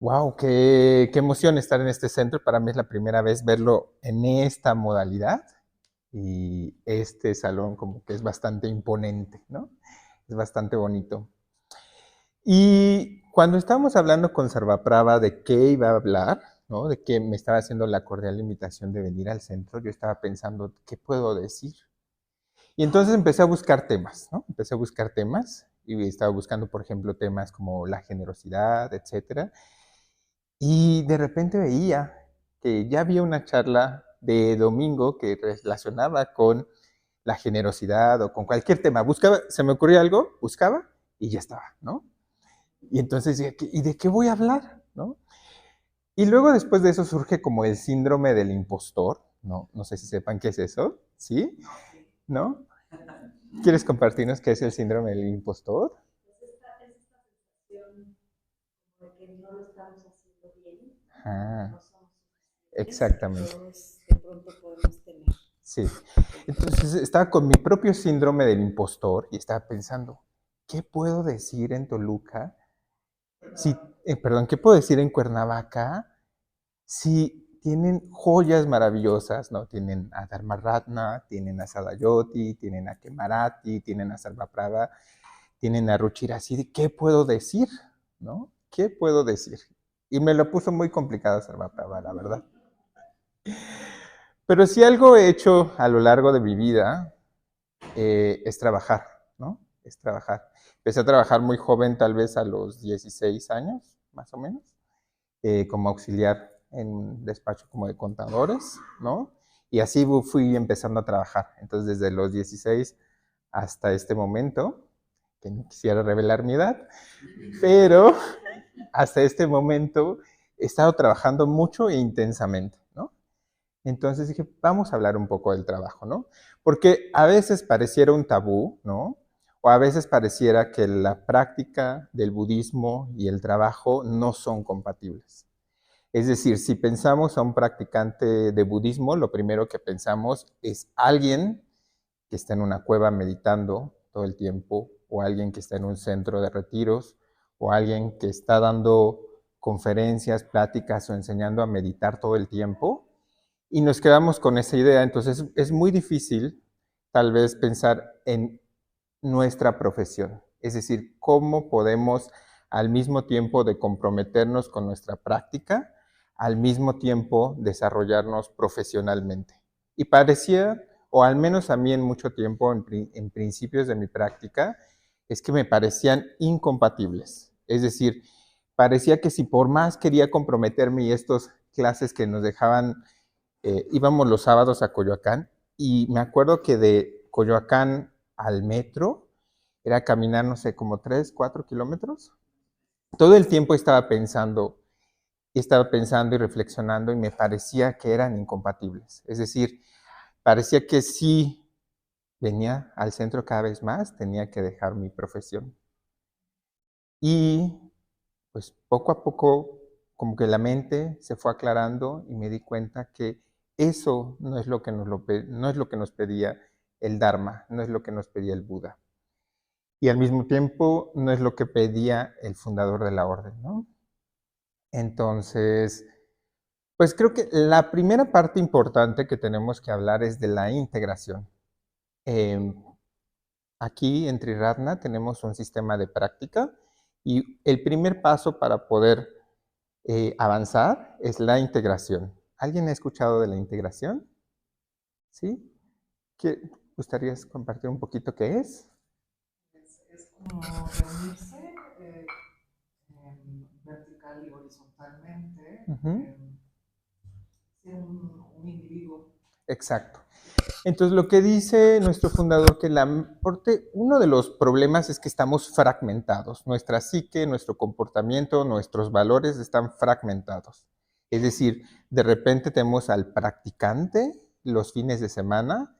Wow, qué emoción estar en este centro. Para mí es la primera vez verlo en esta modalidad y este salón como que es bastante imponente, ¿no? Es bastante bonito. Y cuando estábamos hablando con Sarvaprava de qué iba a hablar, ¿no? De que me estaba haciendo la cordial invitación de venir al centro, yo estaba pensando, ¿qué puedo decir? Y entonces empecé a buscar temas, ¿no? Empecé a buscar temas y estaba buscando, por ejemplo, temas como la generosidad, etcétera. Y de repente veía que ya había una charla de domingo que relacionaba con la generosidad o con cualquier tema. Buscaba, se me ocurría algo, buscaba y ya estaba, ¿no? Y entonces dije, ¿y de qué voy a hablar? ¿No? Y luego después de eso surge como el síndrome del impostor, ¿no? No sé si sepan qué es eso, ¿sí? ¿No? ¿Quieres compartirnos qué es el síndrome del impostor? De que no lo estamos haciendo bien, que Ah, no somos suficientes, que exactamente. todos de pronto podemos tener. Sí. Entonces estaba con mi propio síndrome del impostor y estaba pensando, ¿qué puedo decir en Toluca? Si, perdón, ¿qué puedo decir en Cuernavaca si tienen joyas maravillosas, ¿no? Tienen a Dharmaratna, tienen a Sadayoti, tienen a Kemarati, tienen a Sarvaprava, tienen a Ruchirasi, ¿qué puedo decir? ¿No? ¿Qué puedo decir? Y me lo puso muy complicado Sarvaprava, la verdad. Pero si algo he hecho a lo largo de mi vida es trabajar, ¿no? Es trabajar. Empecé a trabajar muy joven, tal vez a los 16 años, más o menos, como auxiliar en un despacho como de contadores, ¿no? Y así fui empezando a trabajar. Entonces, desde los 16 hasta este momento, que no quisiera revelar mi edad, pero hasta este momento he estado trabajando mucho e intensamente, ¿no? Entonces dije, vamos a hablar un poco del trabajo, ¿no? Porque a veces pareciera un tabú, ¿no? O a veces pareciera que la práctica del budismo y el trabajo no son compatibles. Es decir, si pensamos a un practicante de budismo, lo primero que pensamos es alguien que está en una cueva meditando todo el tiempo, o alguien que está en un centro de retiros, o alguien que está dando conferencias, pláticas o enseñando a meditar todo el tiempo, y nos quedamos con esa idea. Entonces es muy difícil tal vez pensar en nuestra profesión, es decir, cómo podemos al mismo tiempo de comprometernos con nuestra práctica, al mismo tiempo desarrollarnos profesionalmente. Y parecía, o al menos a mí en mucho tiempo, en principios de mi práctica, es que me parecían incompatibles. Es decir, parecía que si por más quería comprometerme y estas clases que nos dejaban íbamos los sábados a Coyoacán y me acuerdo que de Coyoacán al metro era caminar, no sé, como 3, 4 kilómetros. Todo el tiempo estaba pensando y reflexionando y me parecía que eran incompatibles. Es decir, parecía que si venía al centro cada vez más, tenía que dejar mi profesión. Y pues poco a poco como que la mente se fue aclarando y me di cuenta que eso no es lo que no es lo que nos pedía el Dharma, no es lo que nos pedía el Buda. Y al mismo tiempo no es lo que pedía el fundador de la orden, ¿no? Entonces, pues creo que la primera parte importante que tenemos que hablar es de la integración. Eh, Aquí en Triratna tenemos un sistema de práctica y el primer paso para poder avanzar es la integración. ¿Alguien ha escuchado de la integración? ¿Sí? ¿Qué, ¿Gustarías compartir un poquito qué es? Es como reunirse vertical y horizontalmente, Ujú. ser un individuo. Exacto. Entonces, lo que dice nuestro fundador, que uno de los problemas es que estamos fragmentados. Nuestra psique, nuestro comportamiento, nuestros valores están fragmentados. Es decir, de repente tenemos al practicante los fines de semana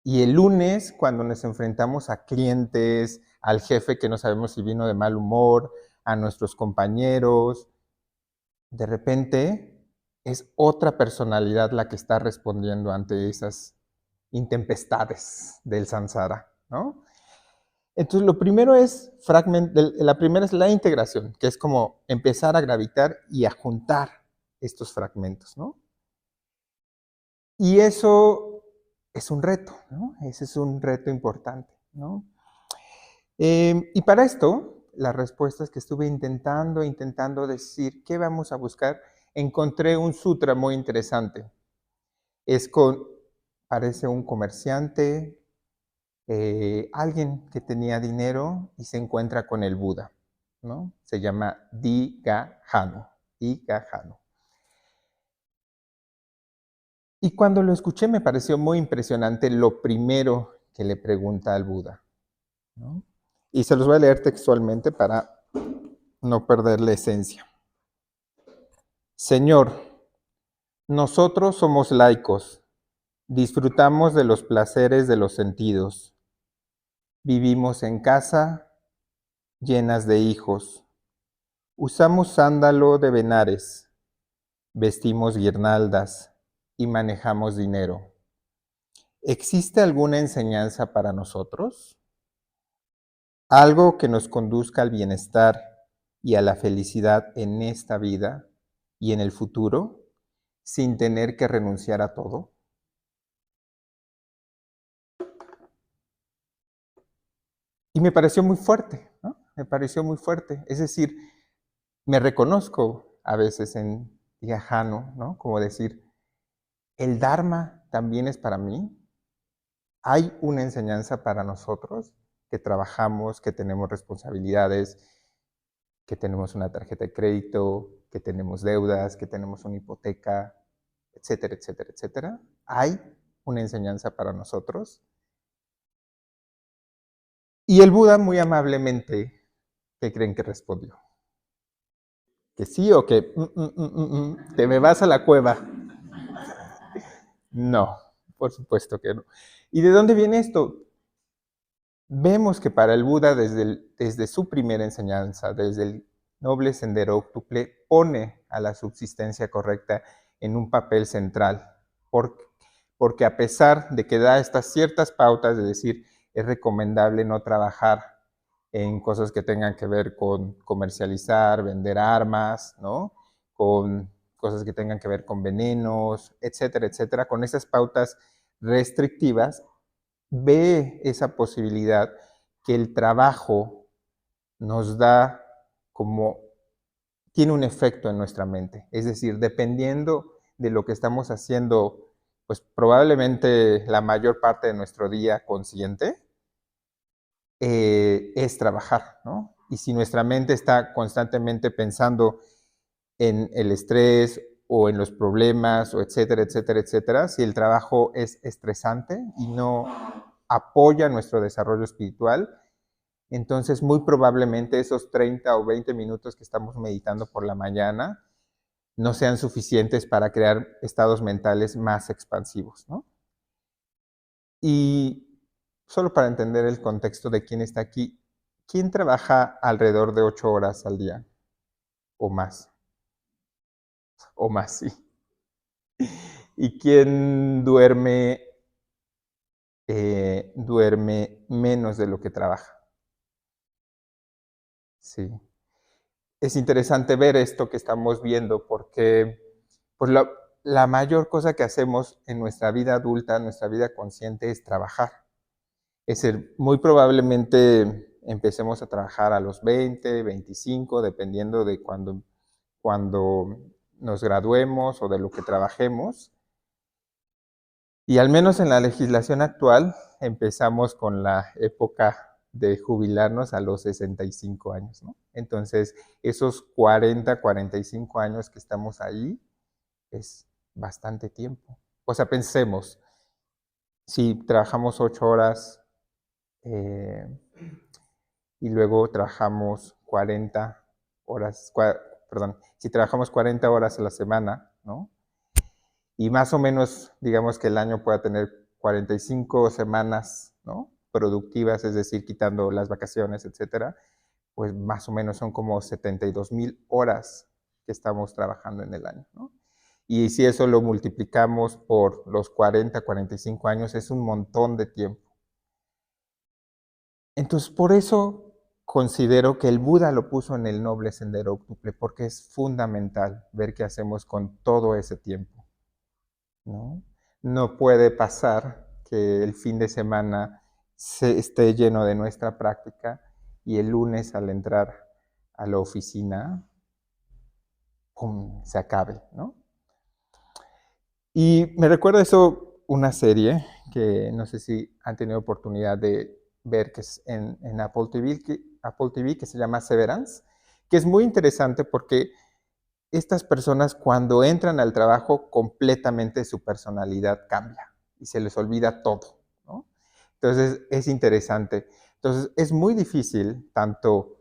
y el lunes, cuando nos enfrentamos a clientes, al jefe que no sabemos si vino de mal humor, a nuestros compañeros, de repente es otra personalidad la que está respondiendo ante esas intempestades del samsara, ¿no? Entonces, lo primero es la primera es la integración, que es como empezar a gravitar y a juntar estos fragmentos, ¿no? Y eso es un reto, ¿no? Ese es un reto importante, ¿no? Y para esto, las respuestas que estuve intentando decir, ¿qué vamos a buscar? Encontré un sutra muy interesante. Parece un comerciante, alguien que tenía dinero y se encuentra con el Buda, ¿no? Se llama Digahano. Digahano. Y cuando lo escuché me pareció muy impresionante lo primero que le pregunta al Buda, ¿no? Y se los voy a leer textualmente para no perder la esencia. Señor, nosotros somos laicos, disfrutamos de los placeres de los sentidos, vivimos en casa llenas de hijos, usamos sándalo de Benares, vestimos guirnaldas y manejamos dinero. ¿Existe alguna enseñanza para nosotros? Algo que nos conduzca al bienestar y a la felicidad en esta vida y en el futuro, sin tener que renunciar a todo. Y me pareció muy fuerte, ¿no? Me pareció muy fuerte. Es decir, me reconozco a veces en Digahano, ¿no? Como decir, el Dharma también es para mí. Hay una enseñanza para nosotros que trabajamos, que tenemos responsabilidades, que tenemos una tarjeta de crédito, que tenemos deudas, que tenemos una hipoteca, etcétera, etcétera, etcétera. Hay una enseñanza para nosotros. Y el Buda muy amablemente, ¿qué creen que respondió? ¿Que sí o que te me vas a la cueva? No, por supuesto que no. ¿Y de dónde viene esto? Vemos que para el Buda, desde su primera enseñanza, desde el noble sendero óctuple, pone a la subsistencia correcta en un papel central, porque a pesar de que da estas ciertas pautas de decir, es recomendable no trabajar en cosas que tengan que ver con comercializar, vender armas, ¿no? Con cosas que tengan que ver con venenos, etcétera, etcétera, con esas pautas restrictivas, ve esa posibilidad que el trabajo nos da como, tiene un efecto en nuestra mente. Es decir, dependiendo de lo que estamos haciendo, pues probablemente la mayor parte de nuestro día consciente, es trabajar, ¿no? Y si nuestra mente está constantemente pensando en el estrés o en los problemas, o etcétera, etcétera, etcétera, si el trabajo es estresante y no apoya nuestro desarrollo espiritual, entonces muy probablemente esos 30 o 20 minutos que estamos meditando por la mañana no sean suficientes para crear estados mentales más expansivos, ¿no? Y solo para entender el contexto de quién está aquí, ¿quién trabaja alrededor de 8 horas al día o más? O más, sí. ¿Y quién duerme menos de lo que trabaja? Sí. Es interesante ver esto que estamos viendo porque pues la mayor cosa que hacemos en nuestra vida adulta, en nuestra vida consciente, es trabajar. Es decir, muy probablemente empecemos a trabajar a los 20, 25, dependiendo de cuando nos graduemos o de lo que trabajemos. Y al menos en la legislación actual empezamos con la época de jubilarnos a los 65 años, ¿no? Entonces, esos 40, 45 años que estamos ahí es bastante tiempo. O sea, pensemos, si trabajamos 8 horas eh, y luego trabajamos 40 horas, perdón, si trabajamos 40 horas a la semana, ¿no? Y más o menos, digamos que el año pueda tener 45 semanas, ¿no? Productivas, es decir, quitando las vacaciones, etcétera, pues más o menos son como 72,000 horas que estamos trabajando en el año, ¿no? Y si eso lo multiplicamos por los 40, 45 años, es un montón de tiempo. Entonces, por eso considero que el Buda lo puso en el noble sendero octuple, porque es fundamental ver qué hacemos con todo ese tiempo, ¿no? No puede pasar que el fin de semana esté lleno de nuestra práctica y el lunes al entrar a la oficina, ¡pum!, se acabe, ¿no? Y me recuerda eso una serie que no sé si han tenido oportunidad de ver, que es en Apple TV, que se llama Severance, que es muy interesante porque estas personas cuando entran al trabajo completamente su personalidad cambia y se les olvida todo, ¿no? Entonces es interesante. Entonces es muy difícil tanto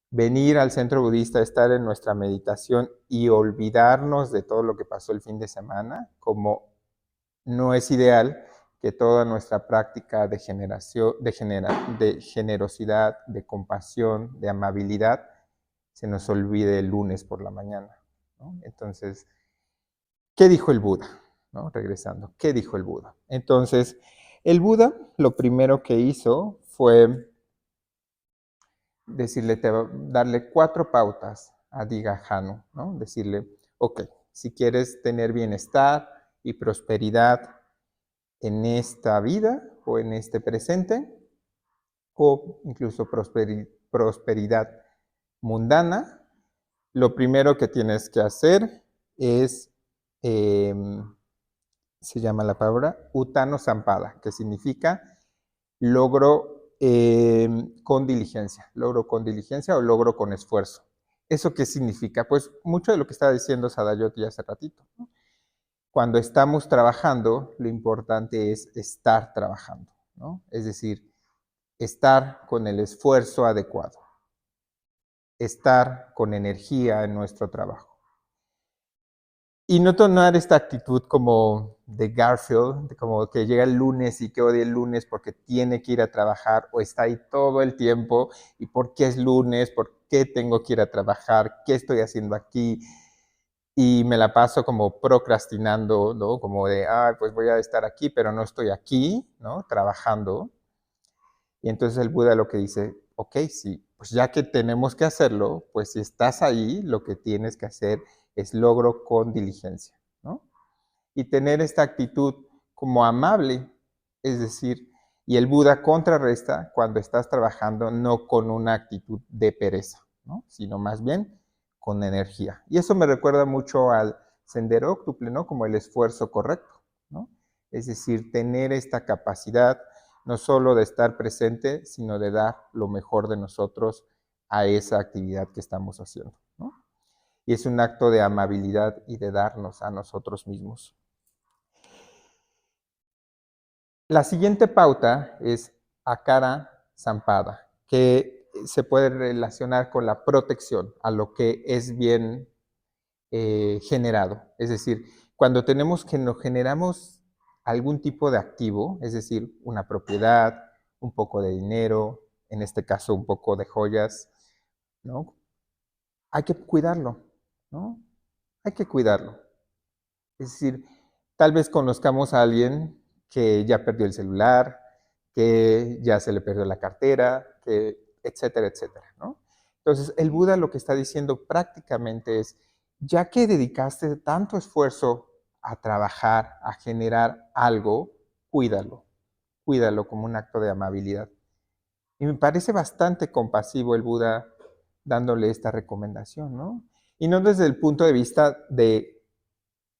venir al centro budista, estar en nuestra meditación y olvidarnos de todo lo que pasó el fin de semana, como no es ideal que toda nuestra práctica de generosidad, de compasión, de amabilidad, se nos olvide el lunes por la mañana, ¿no? Entonces, ¿qué dijo el Buda? ¿No? Regresando, ¿qué dijo el Buda? Entonces, el Buda lo primero que hizo fue decirle, darle 4 pautas a Digajano, ¿no? Decirle, ok, si quieres tener bienestar y prosperidad en esta vida o en este presente, o incluso prosperidad mundana, lo primero que tienes que hacer es, eh, se llama la palabra Utano Sampada, que significa logro con diligencia, logro con diligencia o logro con esfuerzo. ¿Eso qué significa? Pues mucho de lo que estaba diciendo Sadayoti hace ratito, ¿no? Cuando estamos trabajando, lo importante es estar trabajando, ¿no? Es decir, estar con el esfuerzo adecuado, estar con energía en nuestro trabajo. Y no tomar esta actitud como de Garfield, como que llega el lunes y que odia el lunes porque tiene que ir a trabajar o está ahí todo el tiempo y por qué es lunes, por qué tengo que ir a trabajar, qué estoy haciendo aquí, y me la paso como procrastinando, ¿no? Como de, pues voy a estar aquí, pero no estoy aquí, ¿no? Trabajando. Y entonces el Buda lo que dice, ok, sí, pues ya que tenemos que hacerlo, pues si estás ahí, lo que tienes que hacer es logro con diligencia, ¿no? Y tener esta actitud como amable, es decir, y el Buda contrarresta cuando estás trabajando no con una actitud de pereza, ¿no? Sino más bien con energía. Y eso me recuerda mucho al sendero octuple, ¿no? Como el esfuerzo correcto, ¿no? Es decir, tener esta capacidad no solo de estar presente, sino de dar lo mejor de nosotros a esa actividad que estamos haciendo, ¿no? Y es un acto de amabilidad y de darnos a nosotros mismos. La siguiente pauta es Akara Sampada, que se puede relacionar con la protección a lo que es bien generado. Es decir, cuando nos generamos algún tipo de activo, es decir, una propiedad, un poco de dinero, en este caso un poco de joyas, ¿no? Hay que cuidarlo, ¿no? Hay que cuidarlo. Es decir, tal vez conozcamos a alguien que ya perdió el celular, que ya se le perdió la cartera, que etcétera, etcétera, ¿no? Entonces, el Buda lo que está diciendo prácticamente es, ya que dedicaste tanto esfuerzo a trabajar, a generar algo, cuídalo, cuídalo como un acto de amabilidad. Y me parece bastante compasivo el Buda dándole esta recomendación, ¿no? Y no desde el punto de vista de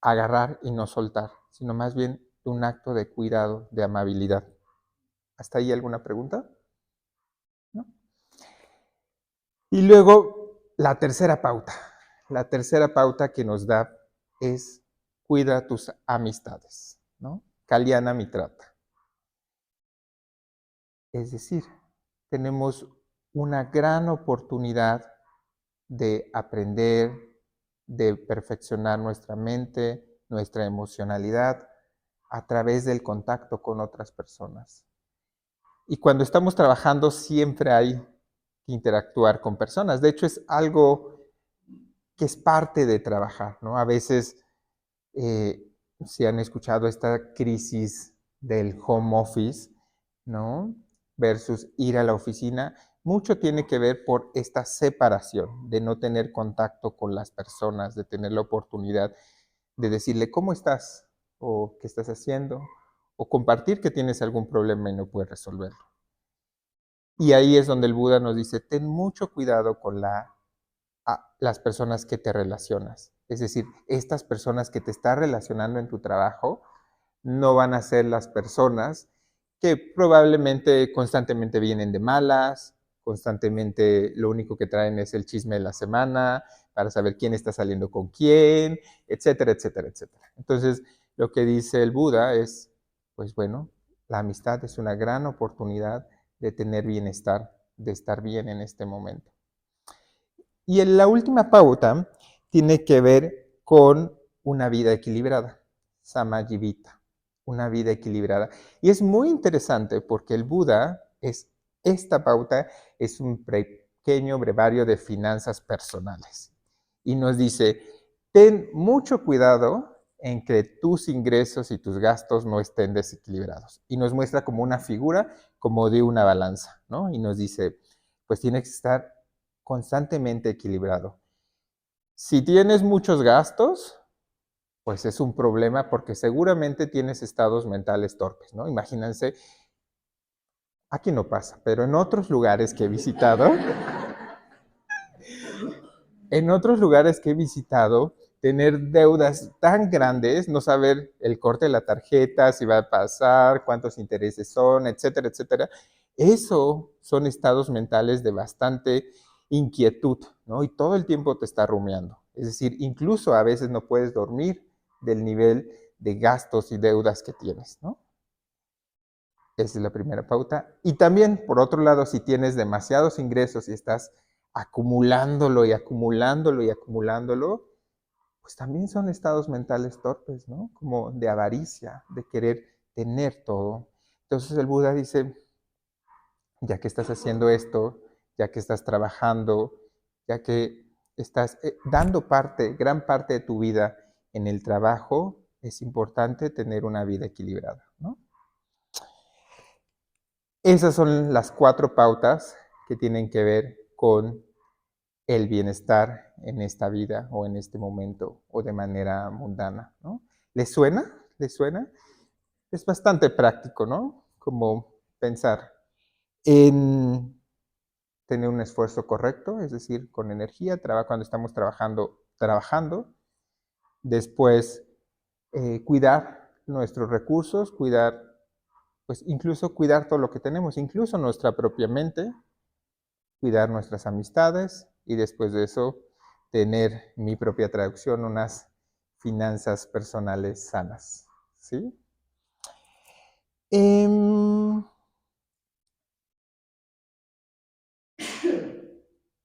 agarrar y no soltar, sino más bien un acto de cuidado, de amabilidad. ¿Hasta ahí alguna pregunta? ¿No? Y luego la tercera pauta. La tercera pauta que nos da es cuida tus amistades, ¿no? Kalyana Mitrata. Es decir, tenemos una gran oportunidad de aprender, de perfeccionar nuestra mente, nuestra emocionalidad a través del contacto con otras personas. Y cuando estamos trabajando siempre hay que interactuar con personas. De hecho, es algo que es parte de trabajar, ¿no? A veces, si han escuchado esta crisis del home office, ¿no? versus ir a la oficina, mucho tiene que ver por esta separación, de no tener contacto con las personas, de tener la oportunidad de decirle cómo estás o qué estás haciendo, o compartir que tienes algún problema y no puedes resolverlo. Y ahí es donde el Buda nos dice, ten mucho cuidado con las personas que te relacionas. Es decir, estas personas que te estás relacionando en tu trabajo no van a ser las personas que probablemente constantemente vienen de malas, constantemente lo único que traen es el chisme de la semana, para saber quién está saliendo con quién, etcétera, etcétera, etcétera. Entonces, lo que dice el Buda es, pues bueno, la amistad es una gran oportunidad de tener bienestar, de estar bien en este momento. Y la última pauta tiene que ver con una vida equilibrada, Samayivita, una vida equilibrada. Y es muy interesante porque el Buda esta pauta es un pequeño brevario de finanzas personales. Y nos dice, ten mucho cuidado en que tus ingresos y tus gastos no estén desequilibrados. Y nos muestra como una figura, como de una balanza, ¿no? Y nos dice, pues tienes que estar constantemente equilibrado. Si tienes muchos gastos, pues es un problema porque seguramente tienes estados mentales torpes, ¿no? Imagínense, aquí no pasa, pero en otros lugares que he visitado, tener deudas tan grandes, no saber el corte de la tarjeta, si va a pasar, cuántos intereses son, etcétera, etcétera, eso son estados mentales de bastante inquietud, ¿no? Y todo el tiempo te está rumiando. Es decir, incluso a veces no puedes dormir del nivel de gastos y deudas que tienes, ¿no? Esa es la primera pauta. Y también, por otro lado, si tienes demasiados ingresos y estás acumulándolo y acumulándolo y acumulándolo, pues también son estados mentales torpes, ¿no? Como de avaricia, de querer tener todo. Entonces el Buda dice, ya que estás haciendo esto, ya que estás trabajando, ya que estás dando gran parte de tu vida en el trabajo, es importante tener una vida equilibrada, ¿no? Esas son las 4 pautas que tienen que ver con el bienestar en esta vida o en este momento o de manera mundana, ¿no? ¿Les suena? ¿Les suena? Es bastante práctico, ¿no? Como pensar en tener un esfuerzo correcto, es decir, con energía, cuando estamos trabajando. Después, cuidar nuestros recursos, pues incluso cuidar todo lo que tenemos, incluso nuestra propia mente, cuidar nuestras amistades y después de eso tener mi propia traducción, unas finanzas personales sanas, ¿sí?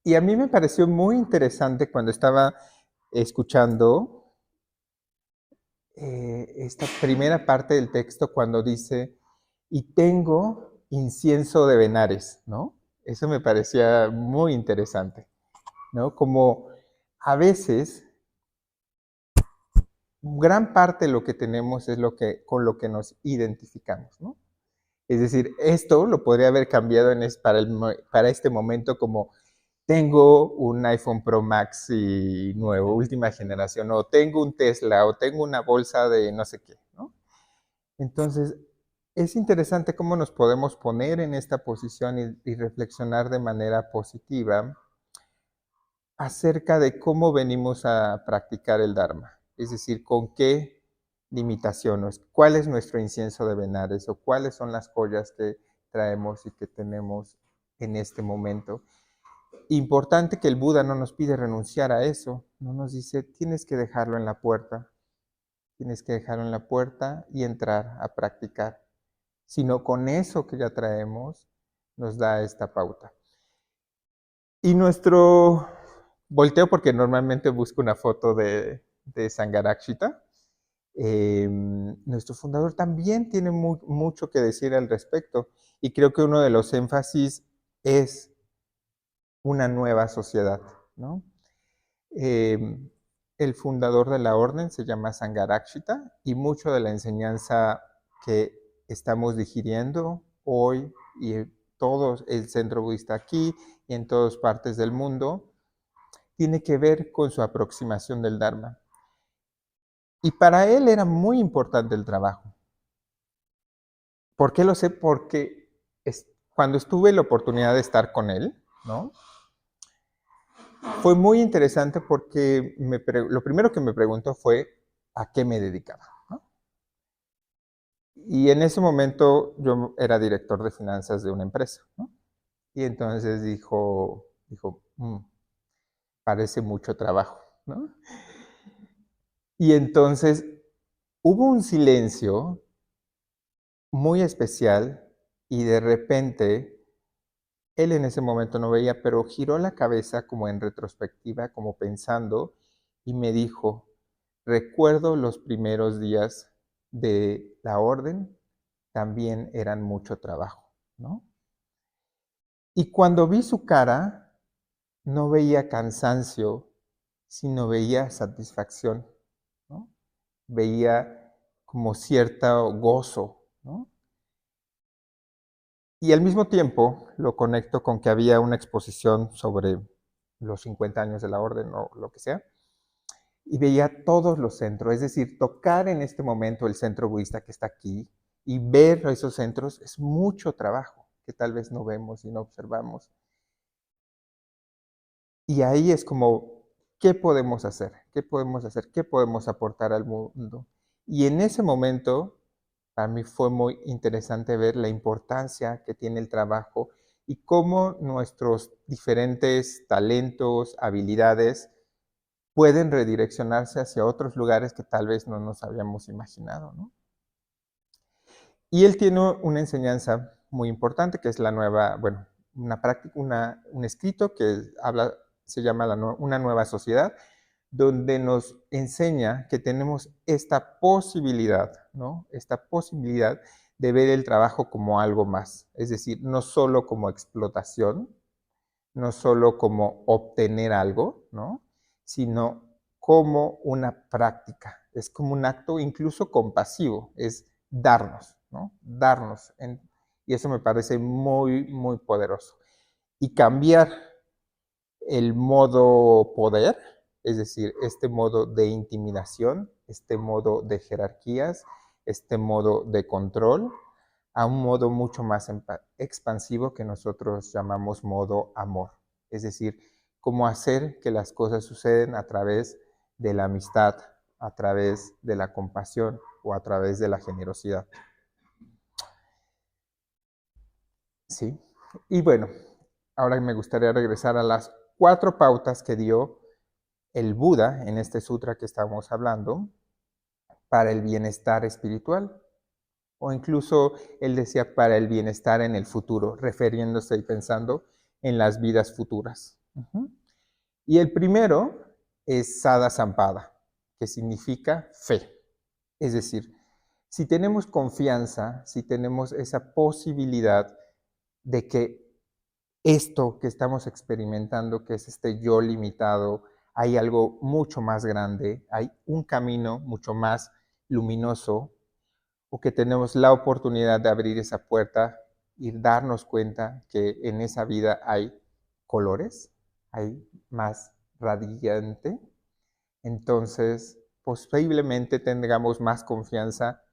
Y a mí me pareció muy interesante cuando estaba escuchando esta primera parte del texto cuando dice, y tengo incienso de venares, ¿no? Eso me parecía muy interesante, ¿no? Como a veces gran parte de lo que tenemos es con lo que nos identificamos, ¿no? Es decir, esto lo podría haber cambiado para este momento como tengo un iPhone Pro Max y nuevo, última generación, o tengo un Tesla, o tengo una bolsa de no sé qué, ¿no? Entonces, es interesante cómo nos podemos poner en esta posición y reflexionar de manera positiva acerca de cómo venimos a practicar el Dharma, es decir, con qué limitaciones, cuál es nuestro incienso de venares o cuáles son las joyas que traemos y que tenemos en este momento. Importante que el Buda no nos pide renunciar a eso, no nos dice tienes que dejarlo en la puerta, tienes que dejarlo en la puerta y entrar a practicar, sino con eso que ya traemos nos da esta pauta. Y nuestro volteo, porque normalmente busco una foto de Sangharakshita, nuestro fundador también tiene mucho que decir al respecto y creo que uno de los énfasis es una nueva sociedad, ¿no? El fundador de la orden se llama Sangharakshita y mucho de la enseñanza que estamos digiriendo hoy y todo el centro budista aquí y en todas partes del mundo, tiene que ver con su aproximación del Dharma. Y para él era muy importante el trabajo. ¿Por qué lo sé? Porque cuando tuve la oportunidad de estar con él, ¿no? Fue muy interesante porque lo primero que me preguntó fue a qué me dedicaba, ¿no? Y en ese momento yo era director de finanzas de una empresa, ¿no? Y entonces dijo, parece mucho trabajo, ¿no? Y entonces hubo un silencio muy especial y de repente él en ese momento no veía, pero giró la cabeza como en retrospectiva, como pensando, y me dijo, recuerdo los primeros días de la orden, también eran mucho trabajo, ¿no? Y cuando vi su cara, no veía cansancio, sino veía satisfacción, ¿no? Veía como cierto gozo, ¿no? Y al mismo tiempo lo conecto con que había una exposición sobre los 50 años de la orden o lo que sea, y veía todos los centros, es decir, tocar en este momento el centro budista que está aquí y ver esos centros es mucho trabajo que tal vez no vemos y no observamos. Y ahí es como, ¿qué podemos hacer? ¿Qué podemos hacer? ¿Qué podemos aportar al mundo? Y en ese momento, para mí fue muy interesante ver la importancia que tiene el trabajo y cómo nuestros diferentes talentos, habilidades, pueden redireccionarse hacia otros lugares que tal vez no nos habíamos imaginado, ¿no? Y él tiene una enseñanza muy importante, que es la nueva, bueno, una práctica, un escrito que habla, se llama Una nueva sociedad, donde nos enseña que tenemos esta posibilidad, ¿no? Esta posibilidad de ver el trabajo como algo más, es decir, no solo como explotación, no solo como obtener algo, ¿no? Sino como una práctica. Es como un acto incluso compasivo, es darnos, ¿no? Darnos. Y eso me parece muy, muy poderoso. Y cambiar el modo poder, es decir, este modo de intimidación, este modo de jerarquías, este modo de control, a un modo mucho más expansivo que nosotros llamamos modo amor. Es decir, cómo hacer que las cosas suceden a través de la amistad, a través de la compasión o a través de la generosidad. ¿Sí? Y bueno, ahora me gustaría regresar a las 4 pautas que dio el Buda en este sutra que estamos hablando para el bienestar espiritual. O incluso él decía para el bienestar en el futuro, refiriéndose y pensando en las vidas futuras. Y el primero es Sada Sampada, que significa fe. Es decir, si tenemos confianza, si tenemos esa posibilidad de que esto que estamos experimentando, que es este yo limitado, hay algo mucho más grande, hay un camino mucho más luminoso, o que tenemos la oportunidad de abrir esa puerta y darnos cuenta que en esa vida hay colores, hay más radiante, entonces posiblemente tengamos más confianza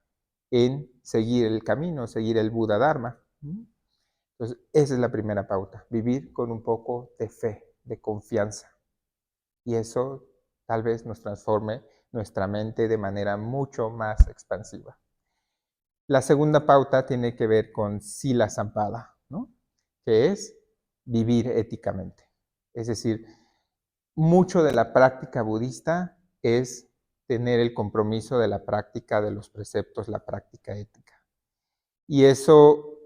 en seguir el camino, seguir el Buda Dharma. Entonces, esa es la primera pauta, vivir con un poco de fe, de confianza. Y eso tal vez nos transforme nuestra mente de manera mucho más expansiva. La segunda pauta tiene que ver con Sila Sampada, ¿no? Que es vivir éticamente. Es decir, mucho de la práctica budista es tener el compromiso de la práctica de los preceptos, la práctica ética. Y eso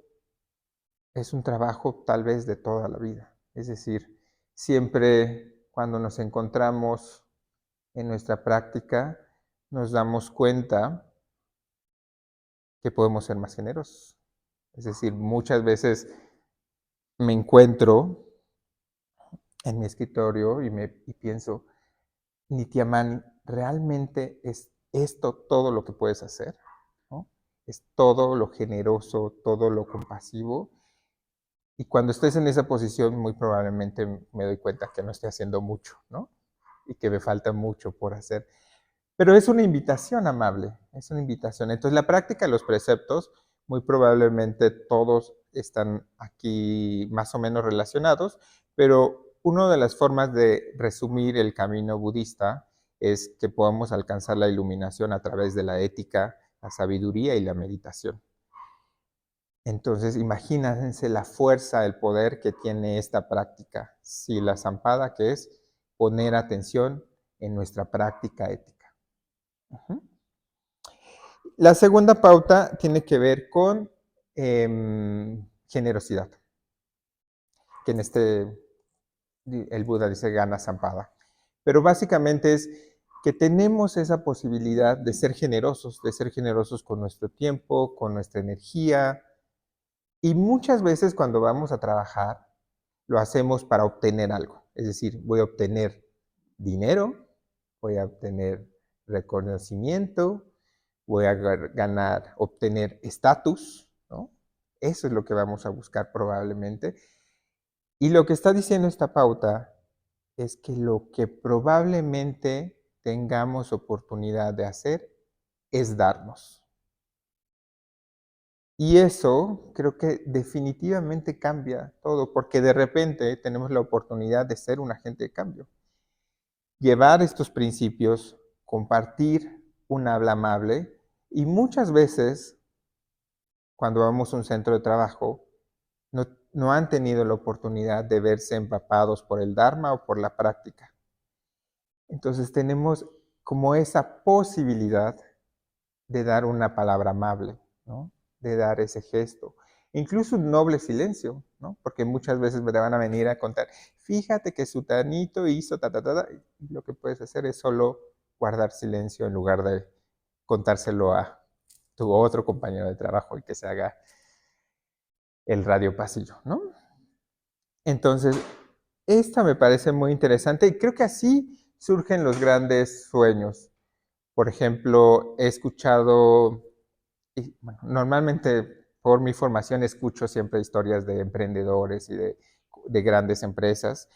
es un trabajo tal vez de toda la vida. Es decir, siempre cuando nos encontramos en nuestra práctica, nos damos cuenta que podemos ser más generosos. Es decir, muchas veces me encuentro en mi escritorio y pienso, Nityaman, ¿realmente es esto todo lo que puedes hacer? ¿No? ¿Es todo lo generoso, todo lo compasivo? Y cuando estés en esa posición, muy probablemente me doy cuenta que no estoy haciendo mucho, ¿no? Y que me falta mucho por hacer. Pero es una invitación amable, es una invitación. Entonces, la práctica de los preceptos, muy probablemente todos están aquí más o menos relacionados, pero una de las formas de resumir el camino budista es que podamos alcanzar la iluminación a través de la ética, la sabiduría y la meditación. Entonces, imagínense la fuerza, el poder que tiene esta práctica, si la zampada, que es poner atención en nuestra práctica ética. Uh-huh. La segunda pauta tiene que ver con generosidad, que en el Buda dice gana zampada. Pero básicamente es que tenemos esa posibilidad de ser generosos con nuestro tiempo, con nuestra energía. Y muchas veces cuando vamos a trabajar, lo hacemos para obtener algo. Es decir, voy a obtener dinero, voy a obtener reconocimiento, voy a obtener estatus, ¿no? Eso es lo que vamos a buscar probablemente. Y lo que está diciendo esta pauta es que lo que probablemente tengamos oportunidad de hacer es darnos. Y eso creo que definitivamente cambia todo, porque de repente tenemos la oportunidad de ser un agente de cambio. Llevar estos principios, compartir un habla amable y muchas veces cuando vamos a un centro de trabajo no han tenido la oportunidad de verse empapados por el Dharma o por la práctica. Entonces tenemos como esa posibilidad de dar una palabra amable, ¿no? De dar ese gesto. Incluso un noble silencio, ¿no? Porque muchas veces me van a venir a contar, fíjate que sutanito hizo ta, ta, ta, ta, y lo que puedes hacer es solo guardar silencio en lugar de contárselo a tu otro compañero de trabajo y que se haga el radio pasillo, ¿no? Entonces, esta me parece muy interesante y creo que así surgen los grandes sueños. Por ejemplo, he escuchado, y, bueno, normalmente por mi formación escucho siempre historias de emprendedores y de grandes empresas,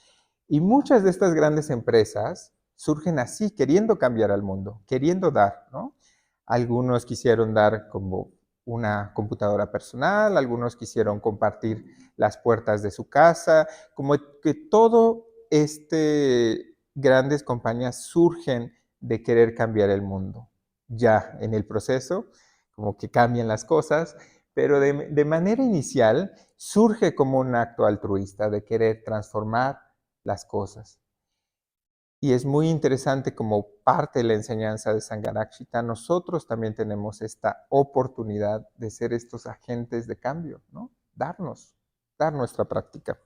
y muchas de estas grandes empresas surgen así, queriendo cambiar al mundo, queriendo dar, ¿no? Algunos quisieron dar como una computadora personal, algunos quisieron compartir las puertas de su casa, como que todo grandes compañías surgen de querer cambiar el mundo. Ya en el proceso, como que cambian las cosas, pero de manera inicial surge como un acto altruista de querer transformar las cosas. Y es muy interesante como parte de la enseñanza de Sangharakshita, nosotros también tenemos esta oportunidad de ser estos agentes de cambio, ¿no? Dar nuestra práctica.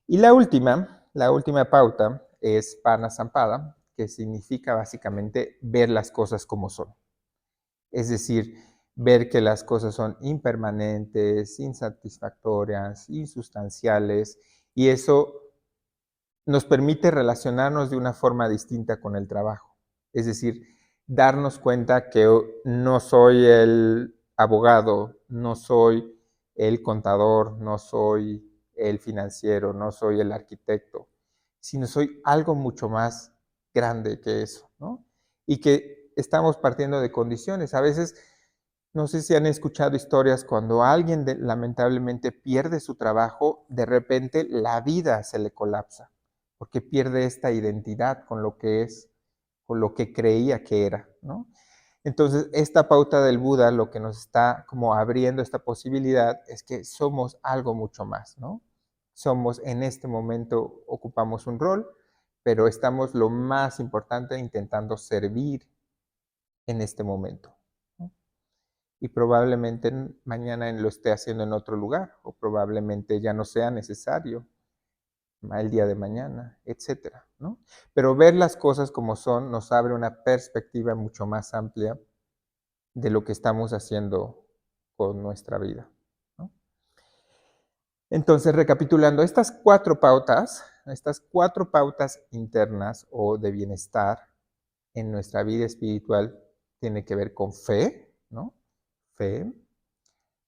Y la última pauta es Panasampada, que significa básicamente ver las cosas como son. Es decir, ver que las cosas son impermanentes, insatisfactorias, insustanciales, y eso nos permite relacionarnos de una forma distinta con el trabajo. Es decir, darnos cuenta que no soy el abogado, no soy el contador, no soy el financiero, no soy el arquitecto, sino soy algo mucho más grande que eso, ¿no? Y que estamos partiendo de condiciones. A veces, no sé si han escuchado historias cuando alguien lamentablemente pierde su trabajo, de repente la vida se le colapsa porque pierde esta identidad con lo que es, con lo que creía que era, ¿no? Entonces, esta pauta del Buda lo que nos está como abriendo esta posibilidad es que somos algo mucho más, ¿no? Somos en este momento, ocupamos un rol, pero estamos lo más importante intentando servir en este momento, ¿no? Y probablemente mañana lo esté haciendo en otro lugar, o probablemente ya no sea necesario el día de mañana, etcétera, ¿no? Pero ver las cosas como son nos abre una perspectiva mucho más amplia de lo que estamos haciendo con nuestra vida, ¿no? Entonces, recapitulando, estas cuatro pautas internas o de bienestar en nuestra vida espiritual tiene que ver con fe, ¿no? Fe,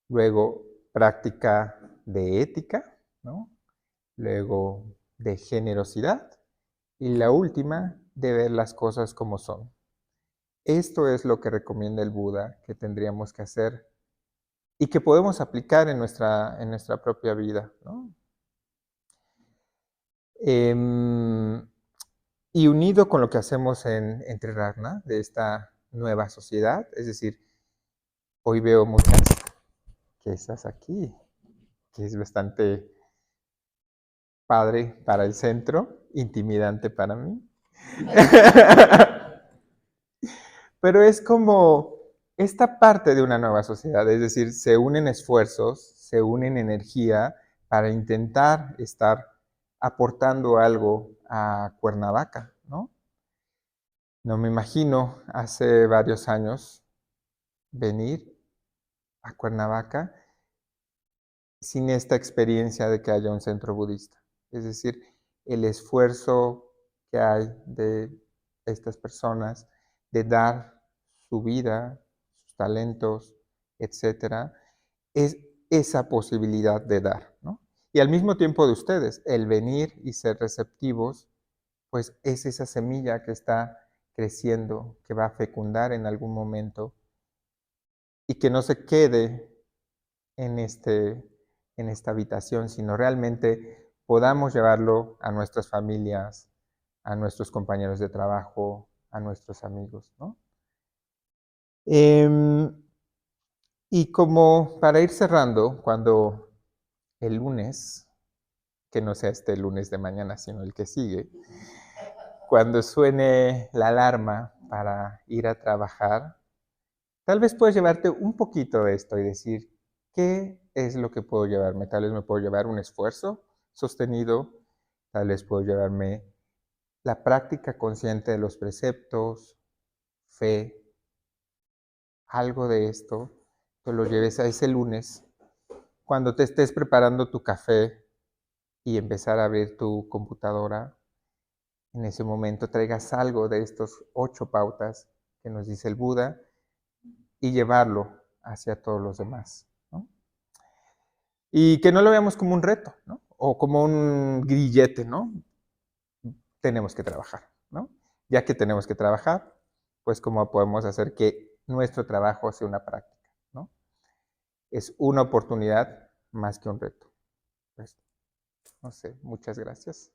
luego práctica de ética, ¿no? Luego de generosidad y la última de ver las cosas como son. Esto es lo que recomienda el Buda que tendríamos que hacer y que podemos aplicar en nuestra propia vida, ¿no? Y unido con lo que hacemos en Triragna, de esta nueva sociedad, es decir, hoy veo muchas que estás aquí, que es bastante padre para el centro, intimidante para mí. Pero es como esta parte de una nueva sociedad, es decir, se unen esfuerzos, se unen energía para intentar estar aportando algo a Cuernavaca, ¿no? No me imagino hace varios años venir a Cuernavaca sin esta experiencia de que haya un centro budista. Es decir, el esfuerzo que hay de estas personas de dar su vida, sus talentos, etcétera, es esa posibilidad de dar, ¿no? Y al mismo tiempo de ustedes, el venir y ser receptivos, pues es esa semilla que está creciendo, que va a fecundar en algún momento y que no se quede en, en esta habitación, sino realmente podamos llevarlo a nuestras familias, a nuestros compañeros de trabajo, a nuestros amigos, ¿no? Y como para ir cerrando, cuando el lunes, que no sea este lunes de mañana, sino el que sigue, cuando suene la alarma para ir a trabajar, tal vez puedes llevarte un poquito de esto y decir, ¿qué es lo que puedo llevarme? Tal vez me puedo llevar un esfuerzo sostenido, tal vez puedo llevarme la práctica consciente de los preceptos, fe, algo de esto, que lo lleves a ese lunes, cuando te estés preparando tu café y empezar a abrir tu computadora, en ese momento traigas algo de estos 8 pautas que nos dice el Buda y llevarlo hacia todos los demás, ¿no? Y que no lo veamos como un reto, ¿no? O como un grillete, ¿no? Tenemos que trabajar, ¿no? Ya que tenemos que trabajar, pues cómo podemos hacer que nuestro trabajo sea una práctica, ¿no? Es una oportunidad más que un reto. Pues, no sé, muchas gracias.